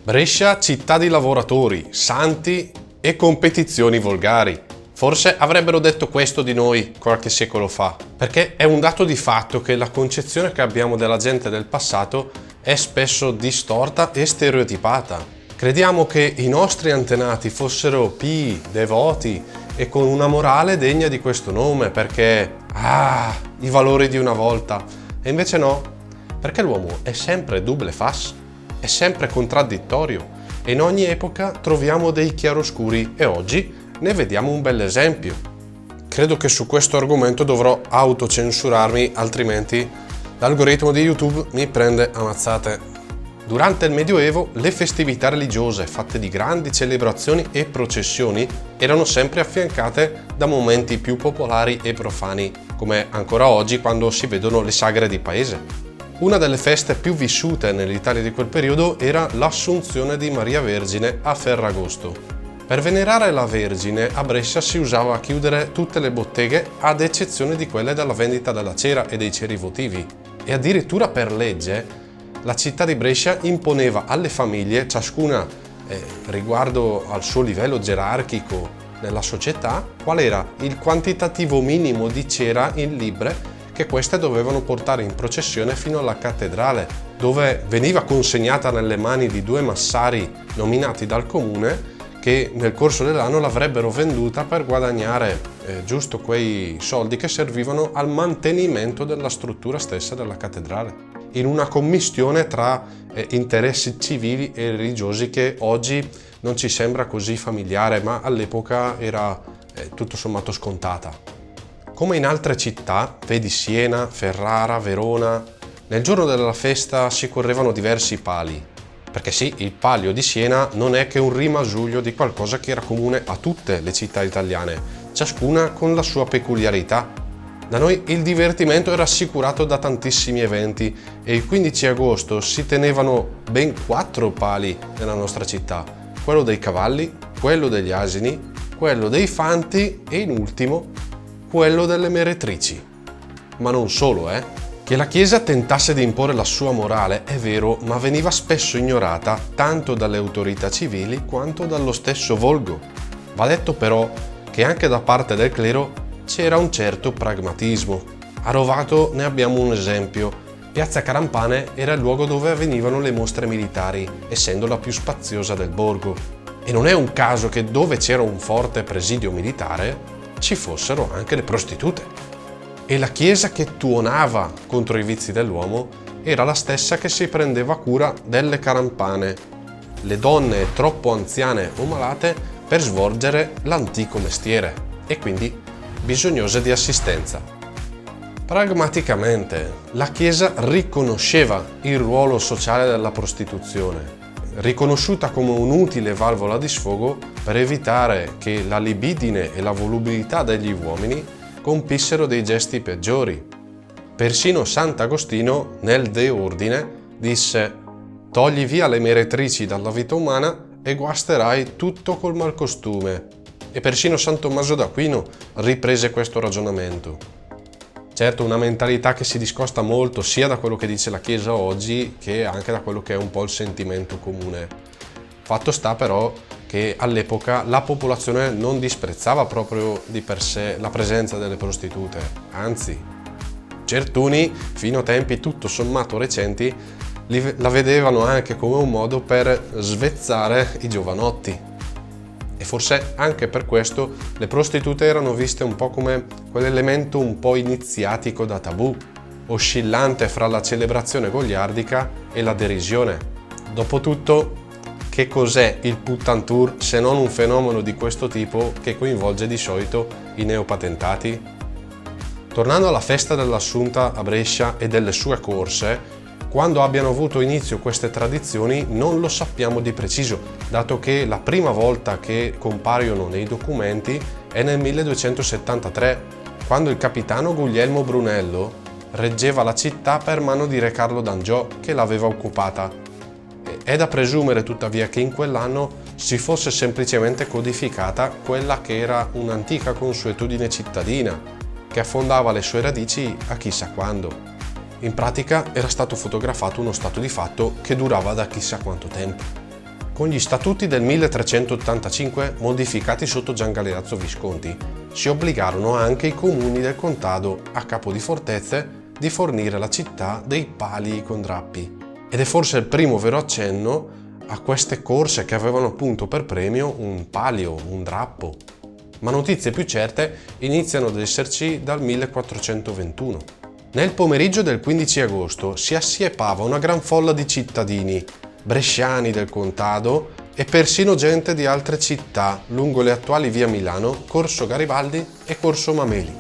Brescia, città di lavoratori, santi e competizioni volgari. Forse avrebbero detto questo di noi qualche secolo fa, perché è un dato di fatto che la concezione che abbiamo della gente del passato è spesso distorta e stereotipata. Crediamo che i nostri antenati fossero pii, devoti e con una morale degna di questo nome, perché i valori di una volta. E invece no, perché l'uomo è sempre double face, è sempre contraddittorio e in ogni epoca troviamo dei chiaroscuri e oggi ne vediamo un bel esempio. Credo che su questo argomento dovrò autocensurarmi, altrimenti l'algoritmo di YouTube mi prende a mazzate. Durante il Medioevo le festività religiose, fatte di grandi celebrazioni e processioni, erano sempre affiancate da momenti più popolari e profani, come ancora oggi quando si vedono le sagre di paese. Una delle feste più vissute nell'Italia di quel periodo era l'Assunzione di Maria Vergine a Ferragosto. Per venerare la Vergine a Brescia si usava chiudere tutte le botteghe ad eccezione di quelle della vendita della cera e dei ceri votivi. E addirittura per legge la città di Brescia imponeva alle famiglie, ciascuna riguardo al suo livello gerarchico nella società, qual era il quantitativo minimo di cera in libbre che queste dovevano portare in processione fino alla cattedrale, dove veniva consegnata nelle mani di due massari nominati dal comune che nel corso dell'anno l'avrebbero venduta per guadagnare giusto quei soldi che servivano al mantenimento della struttura stessa della cattedrale, in una commistione tra interessi civili e religiosi che oggi non ci sembra così familiare, ma all'epoca era tutto sommato scontata. Come in altre città, vedi Siena, Ferrara, Verona, nel giorno della festa si correvano diversi pali. Perché sì, il palio di Siena non è che un rimasuglio di qualcosa che era comune a tutte le città italiane, ciascuna con la sua peculiarità. Da noi il divertimento era assicurato da tantissimi eventi e il 15 agosto si tenevano ben 4 pali nella nostra città: quello dei cavalli, quello degli asini, quello dei fanti e in ultimo quello delle meretrici. Ma non solo, Che la Chiesa tentasse di imporre la sua morale è vero, ma veniva spesso ignorata tanto dalle autorità civili quanto dallo stesso volgo. Va detto però che anche da parte del clero c'era un certo pragmatismo. A Rovato ne abbiamo un esempio. Piazza Carampane era il luogo dove avvenivano le mostre militari, essendo la più spaziosa del borgo. E non è un caso che dove c'era un forte presidio militare ci fossero anche le prostitute. E la chiesa che tuonava contro i vizi dell'uomo era la stessa che si prendeva cura delle carampane, le donne troppo anziane o malate per svolgere l'antico mestiere e quindi bisognose di assistenza. Pragmaticamente, la Chiesa riconosceva il ruolo sociale della prostituzione, riconosciuta come un'utile valvola di sfogo per evitare che la libidine e la volubilità degli uomini compissero dei gesti peggiori. Persino Sant'Agostino nel De Ordine disse: «Togli via le meretrici dalla vita umana e guasterai tutto col malcostume». E persino San Tommaso d'Aquino riprese questo ragionamento. Certo, una mentalità che si discosta molto sia da quello che dice la Chiesa oggi che anche da quello che è un po' il sentimento comune. Fatto sta però che all'epoca la popolazione non disprezzava proprio di per sé la presenza delle prostitute, anzi, certuni, fino a tempi tutto sommato recenti, la vedevano anche come un modo per svezzare i giovanotti. E forse anche per questo le prostitute erano viste un po' come quell'elemento un po' iniziatico da tabù, oscillante fra la celebrazione goliardica e la derisione. Dopotutto, che cos'è il puttantour se non un fenomeno di questo tipo che coinvolge di solito i neopatentati? Tornando alla festa dell'Assunta a Brescia e delle sue corse, quando abbiano avuto inizio queste tradizioni non lo sappiamo di preciso, dato che la prima volta che compaiono nei documenti è nel 1273, quando il capitano Guglielmo Brunello reggeva la città per mano di re Carlo d'Angiò, che l'aveva occupata. È da presumere tuttavia che in quell'anno si fosse semplicemente codificata quella che era un'antica consuetudine cittadina, che affondava le sue radici a chissà quando. In pratica era stato fotografato uno stato di fatto che durava da chissà quanto tempo. Con gli statuti del 1385, modificati sotto Gian Galeazzo Visconti, si obbligarono anche i comuni del contado, a capo di fortezze, di fornire alla città dei pali con drappi. Ed è forse il primo vero accenno a queste corse che avevano appunto per premio un palio, un drappo. Ma notizie più certe iniziano ad esserci dal 1421. Nel pomeriggio del 15 agosto si assiepava una gran folla di cittadini, bresciani del contado e persino gente di altre città lungo le attuali via Milano, Corso Garibaldi e Corso Mameli.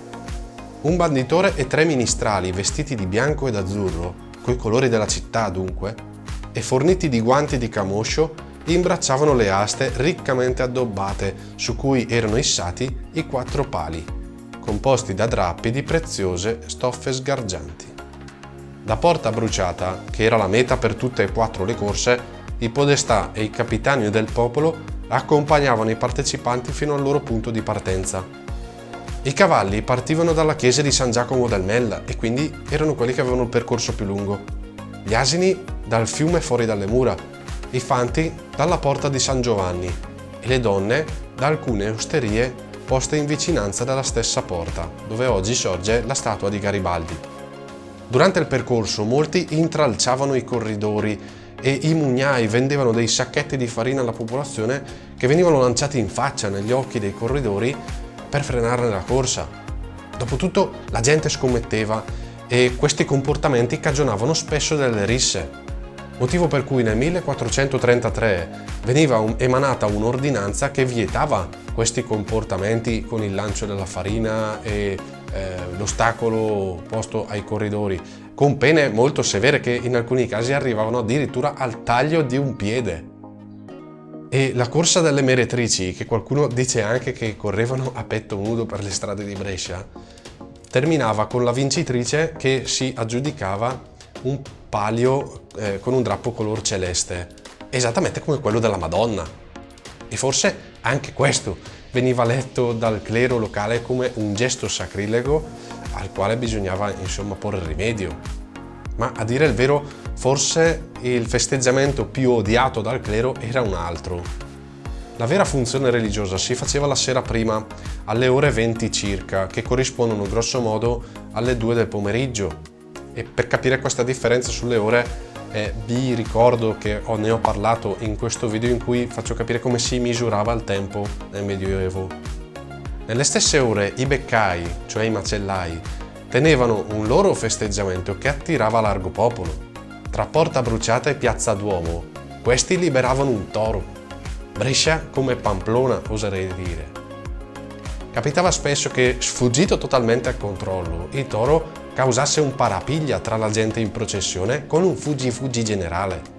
Un banditore e 3 ministrali vestiti di bianco ed azzurro, coi colori della città dunque, e forniti di guanti di camoscio, imbracciavano le aste riccamente addobbate su cui erano issati i 4 pali, composti da drappi di preziose stoffe sgargianti. Da Porta Bruciata, che era la meta per tutte e 4 le corse, i podestà e i capitani del popolo accompagnavano i partecipanti fino al loro punto di partenza. I cavalli partivano dalla chiesa di San Giacomo del Mella e quindi erano quelli che avevano il percorso più lungo. Gli asini dal fiume fuori dalle mura, i fanti dalla porta di San Giovanni e le donne da alcune osterie poste in vicinanza della stessa porta, dove oggi sorge la statua di Garibaldi. Durante il percorso molti intralciavano i corridori e i mugnai vendevano dei sacchetti di farina alla popolazione che venivano lanciati in faccia negli occhi dei corridori per frenarne la corsa. Dopotutto la gente scommetteva e questi comportamenti cagionavano spesso delle risse, motivo per cui nel 1433 veniva emanata un'ordinanza che vietava questi comportamenti con il lancio della farina e l'ostacolo posto ai corridori, con pene molto severe che in alcuni casi arrivavano addirittura al taglio di un piede. E la corsa delle meretrici, che qualcuno dice anche che correvano a petto nudo per le strade di Brescia, terminava con la vincitrice che si aggiudicava un palio con un drappo color celeste, esattamente come quello della Madonna. E forse anche questo veniva letto dal clero locale come un gesto sacrilego al quale bisognava insomma porre rimedio. Ma a dire il vero, forse il festeggiamento più odiato dal clero era un altro. La vera funzione religiosa si faceva la sera prima, alle ore 20 circa, che corrispondono grosso modo alle 2 del pomeriggio. E per capire questa differenza sulle ore vi ricordo che ne ho parlato in questo video in cui faccio capire come si misurava il tempo nel Medioevo. Nelle stesse ore i beccai, cioè i macellai, tenevano un loro festeggiamento che attirava largo popolo. Tra Porta Bruciata e Piazza Duomo, questi liberavano un toro. Brescia come Pamplona, oserei dire. Capitava spesso che, sfuggito totalmente al controllo, il toro causasse un parapiglia tra la gente in processione con un fuggi-fuggi generale.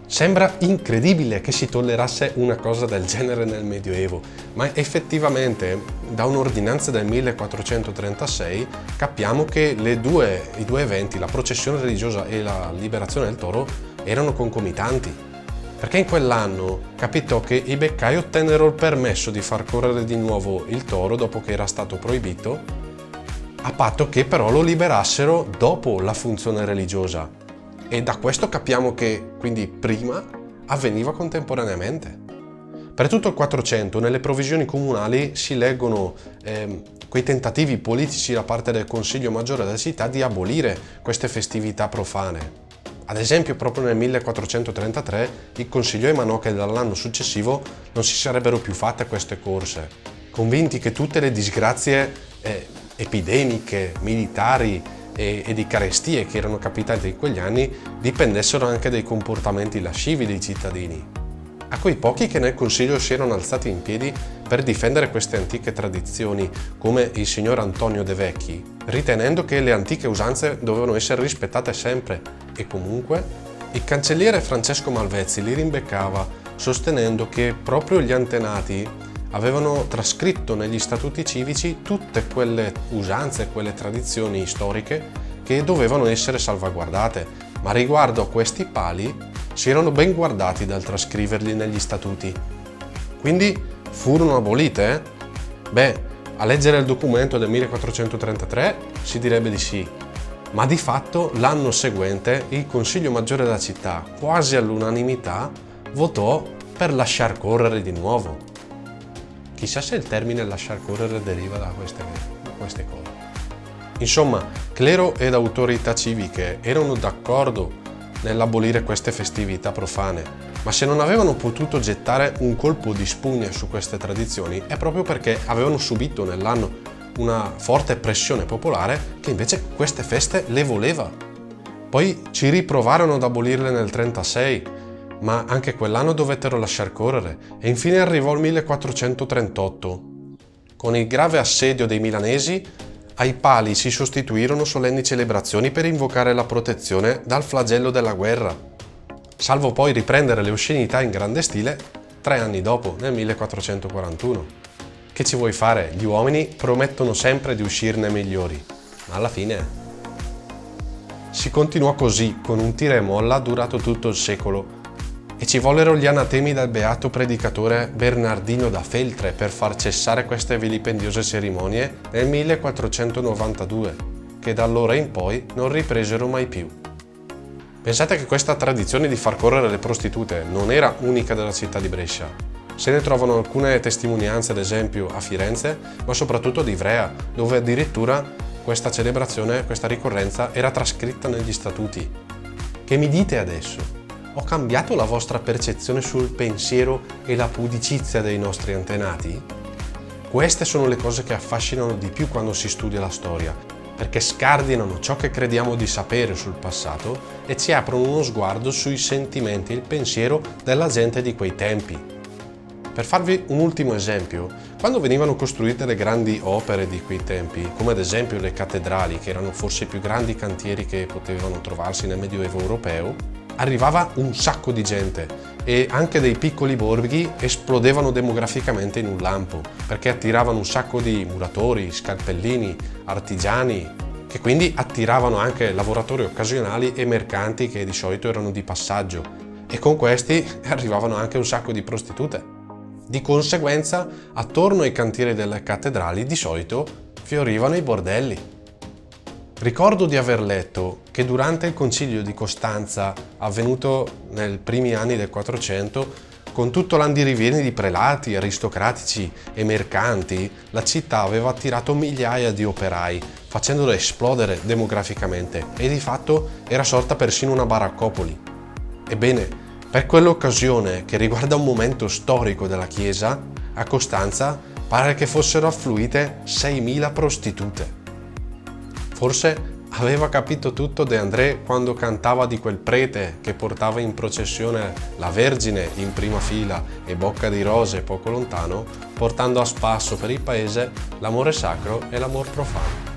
Sembra incredibile che si tollerasse una cosa del genere nel Medioevo, ma effettivamente da un'ordinanza del 1436 capiamo che i due eventi, la processione religiosa e la liberazione del toro, erano concomitanti. Perché in quell'anno capitò che i beccai ottennero il permesso di far correre di nuovo il toro dopo che era stato proibito, a patto che però lo liberassero dopo la funzione religiosa. E da questo capiamo che quindi prima avveniva contemporaneamente. Per tutto il 400 nelle provvisioni comunali si leggono quei tentativi politici da parte del Consiglio Maggiore della città di abolire queste festività profane. Ad esempio, proprio nel 1433 il Consiglio emanò che dall'anno successivo non si sarebbero più fatte queste corse, convinti che tutte le disgrazie epidemiche, militari e di carestie che erano capitate in quegli anni dipendessero anche dai comportamenti lascivi dei cittadini. A quei pochi che nel Consiglio si erano alzati in piedi per difendere queste antiche tradizioni, come il signor Antonio De Vecchi, ritenendo che le antiche usanze dovevano essere rispettate sempre e comunque, il cancelliere Francesco Malvezzi li rimbeccava, sostenendo che proprio gli antenati avevano trascritto negli statuti civici tutte quelle usanze, quelle tradizioni storiche che dovevano essere salvaguardate, ma riguardo a questi pali si erano ben guardati dal trascriverli negli statuti. Quindi furono abolite? Beh, a leggere il documento del 1433 si direbbe di sì, ma di fatto l'anno seguente il Consiglio Maggiore della città, quasi all'unanimità, votò per lasciar correre di nuovo. Chissà se il termine lasciar correre deriva da queste cose. Insomma, clero ed autorità civiche erano d'accordo nell'abolire queste festività profane, ma se non avevano potuto gettare un colpo di spugna su queste tradizioni è proprio perché avevano subito nell'anno una forte pressione popolare che invece queste feste le voleva. Poi ci riprovarono ad abolirle nel 1936, ma anche quell'anno dovettero lasciar correre e infine arrivò il 1438. Con il grave assedio dei milanesi, ai pali si sostituirono solenni celebrazioni per invocare la protezione dal flagello della guerra, salvo poi riprendere le oscenità in grande stile 3 anni dopo, nel 1441. Che ci vuoi fare? Gli uomini promettono sempre di uscirne migliori, ma alla fine si continuò così, con un tira e molla durato tutto il secolo, e ci vollero gli anatemi del beato predicatore Bernardino da Feltre per far cessare queste vilipendiose cerimonie nel 1492, che da allora in poi non ripresero mai più. Pensate che questa tradizione di far correre le prostitute non era unica della città di Brescia. Se ne trovano alcune testimonianze, ad esempio a Firenze, ma soprattutto ad Ivrea, dove addirittura questa celebrazione, questa ricorrenza era trascritta negli statuti. Che mi dite adesso? Ho cambiato la vostra percezione sul pensiero e la pudicizia dei nostri antenati? Queste sono le cose che affascinano di più quando si studia la storia, perché scardinano ciò che crediamo di sapere sul passato e ci aprono uno sguardo sui sentimenti e il pensiero della gente di quei tempi. Per farvi un ultimo esempio, quando venivano costruite le grandi opere di quei tempi, come ad esempio le cattedrali, che erano forse i più grandi cantieri che potevano trovarsi nel Medioevo europeo, arrivava un sacco di gente e anche dei piccoli borghi esplodevano demograficamente in un lampo, perché attiravano un sacco di muratori, scalpellini, artigiani, che quindi attiravano anche lavoratori occasionali e mercanti che di solito erano di passaggio, e con questi arrivavano anche un sacco di prostitute. Di conseguenza, attorno ai cantieri delle cattedrali di solito fiorivano i bordelli. Ricordo di aver letto che durante il concilio di Costanza, avvenuto nei primi anni del 400, con tutto l'andirivieni di prelati, aristocratici e mercanti, la città aveva attirato migliaia di operai, facendolo esplodere demograficamente, e di fatto era sorta persino una baraccopoli. Ebbene, per quell'occasione, che riguarda un momento storico della Chiesa, a Costanza pare che fossero affluite 6.000 prostitute. Forse aveva capito tutto De André quando cantava di quel prete che portava in processione la Vergine in prima fila e Bocca di Rose poco lontano, portando a spasso per il paese l'amore sacro e l'amor profano.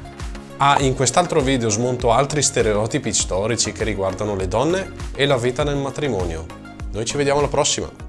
In quest'altro video smonto altri stereotipi storici che riguardano le donne e la vita nel matrimonio. Noi ci vediamo alla prossima!